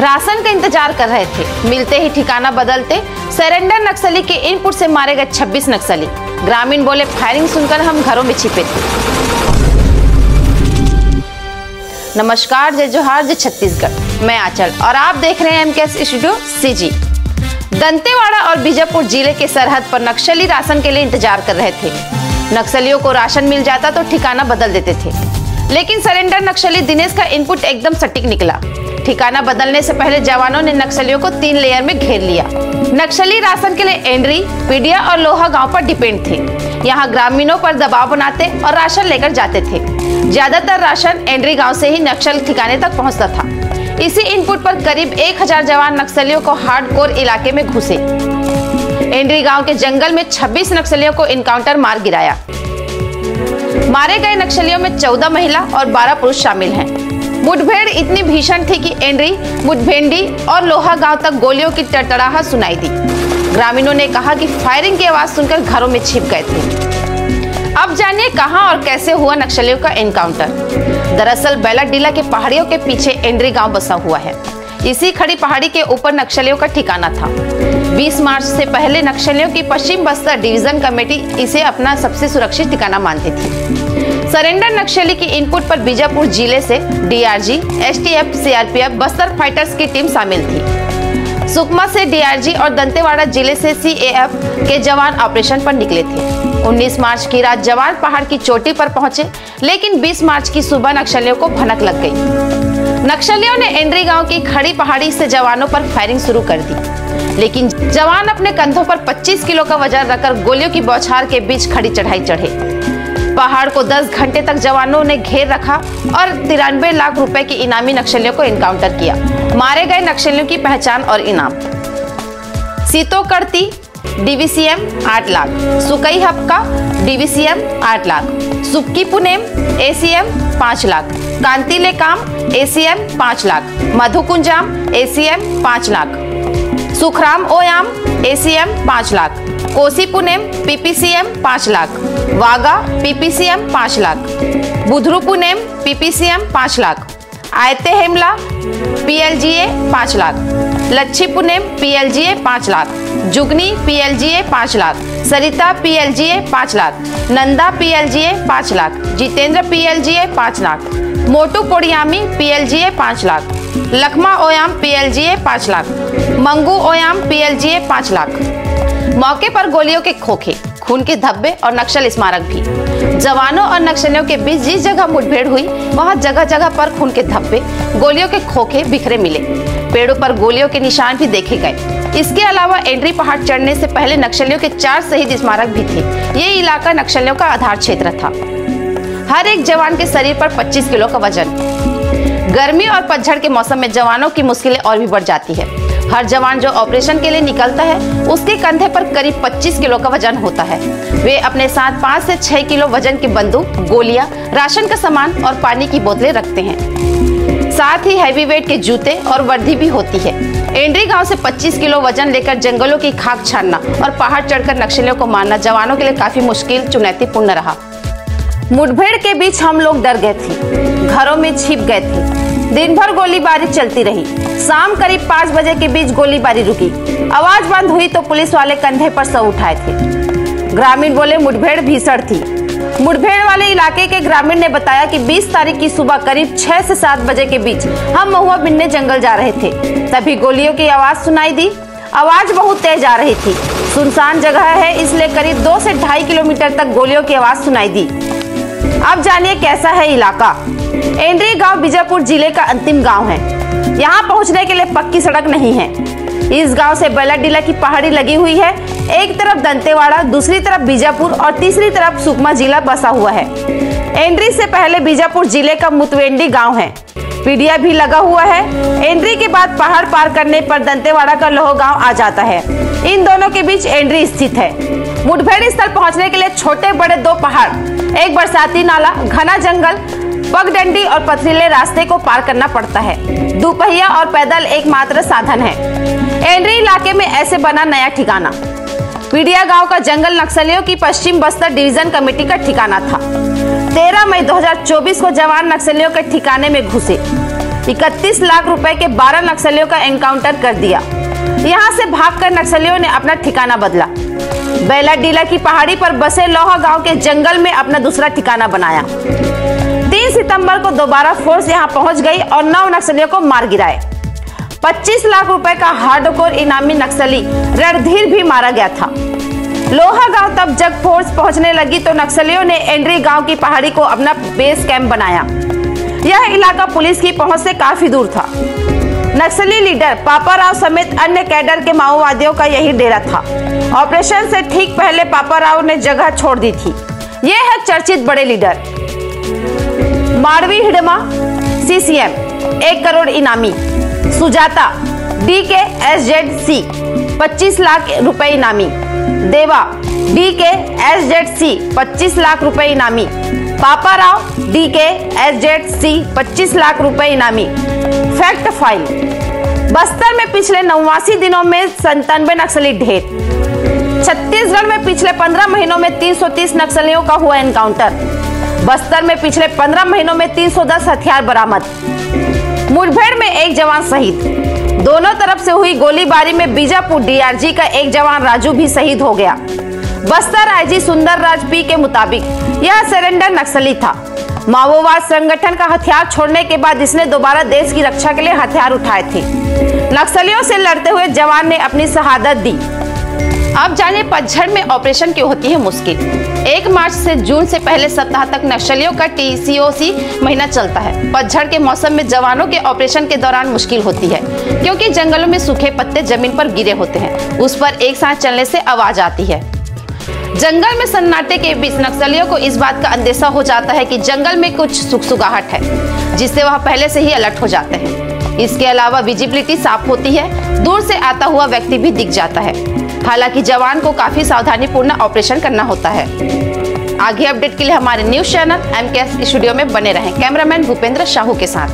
Ration का इंतजार कर रहे थे। मिलते ही ठिकाना बदलते सरेंडर नक्सली के इनपुट से मारे गए 26 नक्सली। ग्रामीण बोले, फायरिंग सुनकर हम घरों में छिपे थे। नमस्कार, जय जोहार, जय छत्तीसगढ़। मैं आंचल और आप देख रहे हैं MKS स्टूडियो CG। दंतेवाड़ा और बीजापुर जिले के सरहद पर नक्सली राशन के लिए इंतजार कर रहे थे। नक्सलियों को राशन मिल जाता तो ठिकाना बदल देते थे, लेकिन सरेंडर नक्सली दिनेश का इनपुट एकदम सटीक निकला। ठिकाना बदलने से पहले जवानों ने नक्सलियों को 3 लेयर में घेर लिया। नक्सली राशन के लिए एंड्री, पीडिया और लोहा गांव पर डिपेंड थे। यहाँ ग्रामीणों पर दबाव बनाते और राशन लेकर जाते थे। ज्यादातर राशन एंड्री गांव से ही नक्सल ठिकाने तक पहुंचता था। इसी इनपुट पर करीब 1000 जवान नक्सलियों को हार्डकोर इलाके में घुसे। एंड्री गांव के जंगल में 26 नक्सलियों को इनकाउंटर मार गिराया। मारे गए नक्सलियों में 14 महिला और 12 पुरुष शामिल हैं। मुठभेड़ इतनी भीषण थी कि एंड्री, मुठभेंडी और लोहा गांव तक गोलियों की टड़टड़ाहट सुनाई दी। ग्रामीणों ने कहा कि फायरिंग की आवाज सुनकर घरों में छिप गए थे। अब जानिए कहां और कैसे हुआ नक्सलियों का एनकाउंटर। दरअसल बैलाडीला के पहाड़ियों के पीछे एंड्री गांव बसा हुआ है। इसी खड़ी पहाड़ी के ऊपर नक्सलियों का ठिकाना था। 20 मार्च से पहले नक्सलियों की पश्चिम बस्तर डिवीजन कमेटी इसे अपना सबसे सुरक्षित ठिकाना मानती थी। सरेंडर नक्सली की इनपुट पर बीजापुर जिले से DRG, STF, CRPF, Bastar fighters की टीम शामिल थी। सुकमा से DRG और दंतेवाड़ा जिले से CAF के जवान ऑपरेशन पर निकले थे। 19 मार्च की रात जवान पहाड़ की चोटी पर पहुंचे, लेकिन 20 मार्च की सुबह नक्सलियों को भनक लग गई। नक्सलियों ने एंड्री गांव की खड़ी पहाड़ी से जवानों पर फायरिंग शुरू कर दी, लेकिन जवान अपने कंधों पर 25 किलो का वजन रखकर गोलियों की बौछार के बीच खड़ी चढ़ाई चढ़े। पहाड़ को 10 घंटे तक जवानों ने घेर रखा और 93 लाख रुपए की इनामी नक्सलियों को एनकाउंटर किया। मारे गए नक्सलियों की पहचान और इनाम: सीतोकड़ती DVCM 8 लाख, सुकई हपका DVCM 8 लाख, सुक्की पुनेम ACM 5 लाख, कांतिले काम ACM 5 lakh, Madhukunjam ACM 5 lakh, Sukhram Oyam ACM 5 lakh, Kosi Punem PPCM 5 lakh, Waga PPCM 5 lakh, Budhru Punem PPCM 5 lakh, Ayte Hemla PLGA 5 lakh, Lachhi Punem PLGA 5 lakh, Jugni PLGA 5 lakh, Sarita PLGA 5 lakh, Nanda PLGA 5 lakh, Jitendra PLGA 5 lakh, Motu Podiyami PLGA 5 lakh, Lakhma Oyam PLGA 5 lakh, Mangu Oyam PLGA 5 lakh. मौके पर गोलियों के खोखे, खून के धब्बे और नक्सल स्मारक भी। जवानों और नक्सलियों के बीच जिस जगह मुठभेड़ हुई वहां जगह जगह पर खून के धब्बे, गोलियों के खोखे बिखरे मिले। पेड़ों पर गोलियों के निशान भी देखे गए। इसके अलावा एंड्री पहाड़ चढ़ने से पहले नक्सलियों के 4 शहीद स्मारक भी थे। ये इलाका नक्सलियों का आधार क्षेत्र था। हर एक जवान के शरीर पर 25 किलो का वजन। गर्मी और पतझड़ के मौसम में जवानों की मुश्किलें और भी बढ़ जाती है। हर जवान जो ऑपरेशन के लिए निकलता है उसके कंधे पर करीब 25 किलो का वजन होता है। वे अपने साथ 5 से 6 किलो वजन की बंदूक, गोलियां, राशन का सामान और पानी की बोतलें रखते हैं। साथ ही हैवी वेट के जूते और वर्दी भी होती है। एंड्री गांव से 25 किलो वजन लेकर जंगलों की खाक छानना और पहाड़ चढ़कर नक्सलियों को मारना जवानों के लिए काफी मुश्किल, चुनौतीपूर्ण रहा। मुठभेड़ के बीच हम लोग डर गए थे, घरों में छिप गए थे। दिन भर गोलीबारी चलती रही। शाम करीब 5 बजे के बीच गोलीबारी रुकी। आवाज बंद हुई तो पुलिस वाले कंधे पर सर उठाए थे। ग्रामीण बोले, मुठभेड़ भीषण थी। मुठभेड़ वाले इलाके के ग्रामीण ने बताया कि 20 तारीख की सुबह करीब 6 से 7 बजे के बीच हम महुआ बिनने जंगल जा रहे थे, तभी गोलियों की आवाज सुनाई दी। आवाज बहुत तेज आ रही थी। सुनसान जगह है, इसलिए करीब 2 से 2.5 किलोमीटर तक गोलियों की आवाज सुनाई दी। अब जानिए कैसा है इलाका। एंड्री गांव बीजापुर जिले का अंतिम गांव है। यहां पहुंचने के लिए पक्की सड़क नहीं है। इस गांव से बैलाडीला की पहाड़ी लगी हुई है। एक तरफ दंतेवाड़ा, दूसरी तरफ बीजापुर और तीसरी तरफ सुकमा जिला बसा हुआ है। एंड्री से पहले बीजापुर जिले का मुतवेंडी गांव है। पीडिया भी लगा हुआ है। एंड्री के बाद पहाड़ पार करने पर दंतेवाड़ा का लोह गांव आ जाता है। इन दोनों के बीच एंड्री स्थित है। मुठभेड़ स्थल पहुंचने के लिए छोटे बड़े 2 पहाड़, एक बरसाती नाला, घना जंगल, पगडंडी और पथरीले रास्ते को पार करना पड़ता है। दुपहिया और पैदल एकमात्र साधन है। एंड्री इलाके में ऐसे बना नया ठिकाना। पीडिया गांव का जंगल नक्सलियों की पश्चिम बस्तर डिवीजन कमेटी का ठिकाना था। 13 मई 2024 को जवान नक्सलियों के ठिकाने में घुसे। 31 लाख रुपए के 12 नक्सलियों का एनकाउंटर कर दिया। यहां से भागकर नक्सलियों ने अपना ठिकाना बदला। बैलाडीला की पहाड़ी पर बसे लोहा गांव के जंगल में अपना दूसरा ठिकाना बनाया। 3 सितंबर को दोबारा फोर्स यहां पहुंच गई और 9 नक्सलियों को मार गिराए। 25 लाख रुपए का हार्डकोर इनामी नक्सली रणधीर भी मारा गया था। लोहा गांव तब जब फोर्स पहुंचने लगी तो नक्सलियों ने एंड्री गांव की पहाड़ी को अपना बेस कैंप बनाया। यह इलाका पुलिस की पहुंच से काफी दूर था। नक्सली लीडर पापाराव समेत अन्य कैडर के माओवादियों का यही डेरा था। ऑपरेशन से ठीक पहले पापाराव ने जगह छोड़ दी थी। ये है चर्चित बड़े लीडर। मारवी हिडमा CCM 1 करोड़ इनामी। सुजाता DKSZC 25 लाख रुपए इनामी। देवा DKSZC 25 लाख रुपए इनामी। पापाराव DKSZC 25 लाख रुपए इनामी। Fact file. बस्तर में पिछले 89 दिनों में 97 नक्सली ढेर। छत्तीसगढ़ में पिछले 15 महीनों में 330 नक्सलियों का हुआ एनकाउंटर। बस्तर में पिछले 15 महीनों में 310 हथियार बरामद। मुठभेड़ में 1 जवान शहीद। दोनों तरफ से हुई गोलीबारी में बीजापुर DRG का 1 जवान राजू भी शहीद हो गया। बस्तर IG सुंदर राज P के मुताबिक यह सरेंडर नक्सली था। माओवाद संगठन का हथियार छोड़ने के बाद इसने दोबारा देश की रक्षा के लिए हथियार उठाए थे। नक्सलियों से लड़ते हुए जवान ने अपनी शहादत दी। अब जानिए पतझड़ में ऑपरेशन क्यों होती है मुश्किल। 1 मार्च से जून से पहले सप्ताह तक नक्सलियों का TCOC महीना चलता है। पतझड़ के मौसम में जवानों के ऑपरेशन के दौरान मुश्किल होती है क्योंकि जंगलों में सूखे पत्ते जमीन पर गिरे होते हैं। उस पर एक साथ चलने से आवाज आती है। जंगल में सन्नाटे के बीच नक्सलियों को इस बात का अंदेशा हो जाता है कि जंगल में कुछ सुगसुगाहट है, जिससे वह पहले से ही अलर्ट हो जाते हैं। इसके अलावा विजिबिलिटी साफ होती है, दूर से आता हुआ व्यक्ति भी दिख जाता है। हालांकि जवान को काफी सावधानीपूर्ण ऑपरेशन करना होता है। आगे अपडेट के लिए हमारे न्यूज चैनल MKS स्टूडियो में बने रहें। कैमरामैन भूपेंद्र साहू के साथ।